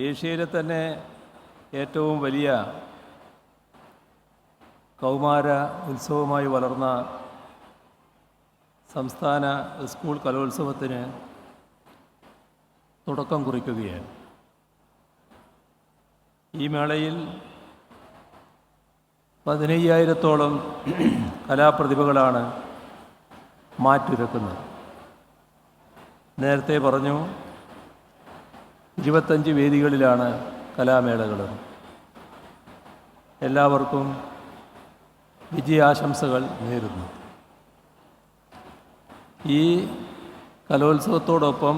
ഏഷ്യയിലെ തന്നെ ഏറ്റവും വലിയ കൗമാര ഉത്സവമായി വളർന്ന സംസ്ഥാന സ്കൂൾ കലോത്സവത്തിന് തുടക്കം കുറിക്കുകയാണ്. ഈ മേളയിൽ 15,000-ഓളം കലാപ്രതിഭകളാണ് മാറ്റുരക്കുന്നത്. നേരത്തെ പറഞ്ഞു, 25 വേദികളിലാണ് കലാമേളകൾ. എല്ലാവർക്കും വിജയാശംസകൾ നേരുന്നു. ഈ കലോത്സവത്തോടൊപ്പം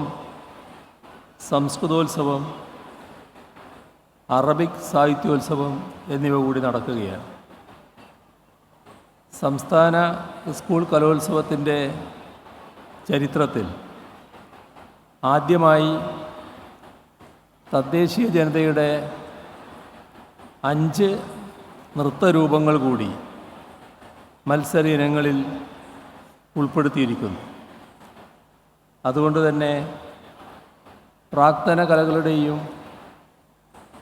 സംസ്കൃതോത്സവം, അറബിക് സാഹിത്യോത്സവം എന്നിവ കൂടി നടക്കുകയാണ്. സംസ്ഥാന സ്കൂൾ കലോത്സവത്തിൻ്റെ ചരിത്രത്തിൽ ആദ്യമായി തദ്ദേശീയ ജനതയുടെ 5 നൃത്തരൂപങ്ങൾ കൂടി മത്സര ഇനങ്ങളിൽ ഉൾപ്പെടുത്തിയിരിക്കുന്നു. അതുകൊണ്ട് തന്നെ പ്രാക്തന കലകളുടെയും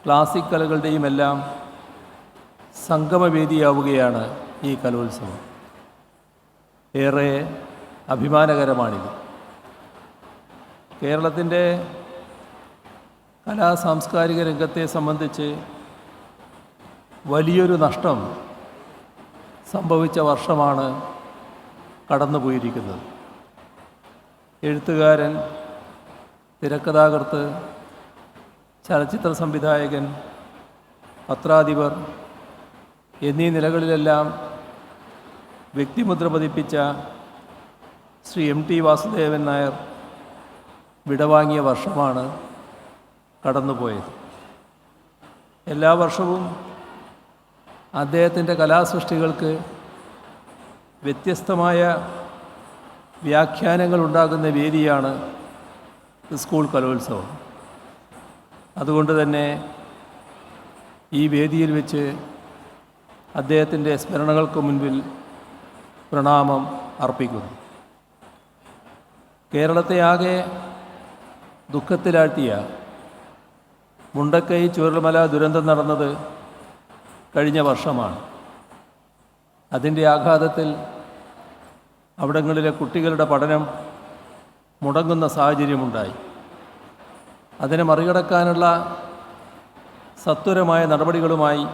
ക്ലാസിക് കലകളുടെയും എല്ലാം സംഗമവേദിയാവുകയാണ് ഈ കലോത്സവം. ഏറെ അഭിമാനകരമാണിത്. കേരളത്തിൻ്റെ കലാ സാംസ്കാരിക രംഗത്തെ സംബന്ധിച്ച് വലിയൊരു നഷ്ടം സംഭവിച്ച വർഷമാണ് കടന്നുപോയിരിക്കുന്നത്. എഴുത്തുകാരൻ, തിരക്കഥാകൃത്ത്, ചലച്ചിത്ര സംവിധായകൻ, പത്രാധിപർ എന്നീ നിലകളിലെല്ലാം വ്യക്തിമുദ്ര പതിപ്പിച്ച ശ്രീ MT വാസുദേവൻ നായർ വിടവാങ്ങിയ വർഷമാണ് കടന്നുപോയത്. എല്ലാ വർഷവും അദ്ദേഹത്തിൻ്റെ കലാസൃഷ്ടികൾക്ക് വ്യത്യസ്തമായ വ്യാഖ്യാനങ്ങൾ ഉണ്ടാകുന്ന വേദിയാണ് സ്കൂൾ കലോത്സവം. അതുകൊണ്ട് തന്നെ ഈ വേദിയിൽ വെച്ച് അദ്ദേഹത്തിൻ്റെ സ്മരണകൾക്ക് മുൻപിൽ പ്രണാമം അർപ്പിക്കുന്നു. കേരളത്തെ ആകെ ദുഃഖത്തിലാഴ്ത്തിയ മുണ്ടക്കൈ ചൂരൽമല ദുരന്തം നടന്നത് കഴിഞ്ഞ വർഷമാണ്. അതിൻ്റെ ആഘാതത്തിൽ അവിടങ്ങളിലെ കുട്ടികളുടെ പഠനം മുടങ്ങുന്ന സാഹചര്യമുണ്ടായി. അതിനെ മറികടക്കാനുള്ള സത്വരമായ നടപടികളുമായി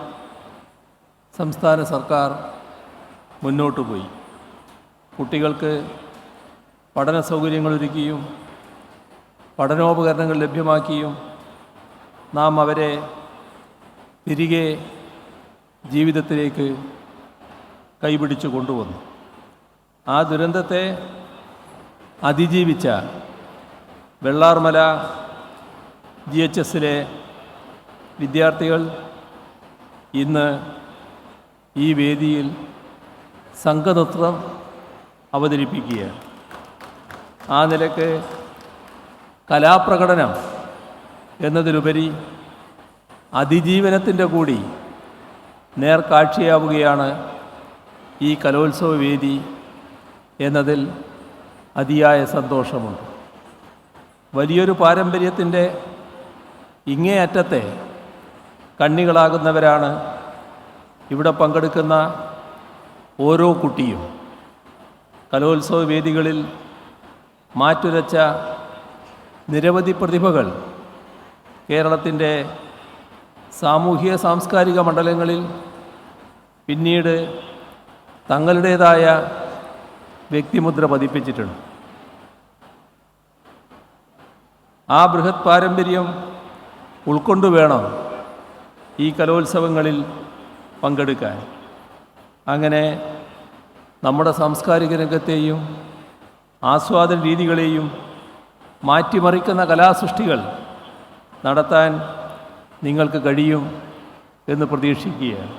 സംസ്ഥാന സർക്കാർ മുന്നോട്ട് പോയി. കുട്ടികൾക്ക് പഠന സൗകര്യങ്ങളൊരുക്കിയും പഠനോപകരണങ്ങൾ ലഭ്യമാക്കിയും നാം അവരെ തിരികെ ജീവിതത്തിലേക്ക് കൈപിടിച്ചു കൊണ്ടുവന്നു. ആ ദുരന്തത്തെ അതിജീവിച്ച വെള്ളാർമല GHSലെ വിദ്യാർത്ഥികൾ ഇന്ന് ഈ വേദിയിൽ സംഘനൃത്തം അവതരിപ്പിക്കുകയാണ്. ആ നിലയ്ക്ക് കലാപ്രകടനം എന്നതിലുപരി അതിജീവനത്തിൻ്റെ കൂടി നേർക്കാഴ്ചയാവുകയാണ് ഈ കലോത്സവ വേദി എന്നതിൽ അതിയായ സന്തോഷമുണ്ട്. വലിയൊരു പാരമ്പര്യത്തിൻ്റെ ഇങ്ങേയറ്റത്തെ കണ്ണികളാകുന്നവരാണ് ഇവിടെ പങ്കെടുക്കുന്ന ഓരോ കുട്ടിയും. കലോത്സവ വേദികളിൽ മാറ്റുരച്ച നിരവധി പ്രതിഭകൾ കേരളത്തിൻ്റെ സാമൂഹിക സാംസ്കാരിക മണ്ഡലങ്ങളിൽ പിന്നീട് തങ്ങളുടേതായ വ്യക്തിമുദ്ര പതിപ്പിച്ചിട്ടുണ്ട്. ആ ബൃഹത് പാരമ്പര്യം ഉൾക്കൊണ്ടു വേണം ഈ കലോത്സവങ്ങളിൽ പങ്കെടുക്കാൻ. അങ്ങനെ നമ്മുടെ സാംസ്കാരിക രംഗത്തെയും ആസ്വാദന രീതികളെയും മാറ്റിമറിക്കുന്ന കലാസൃഷ്ടികൾ നടത്താൻ നിങ്ങൾക്ക് കഴിയും എന്ന് പ്രതീക്ഷിക്കുകയാണ്.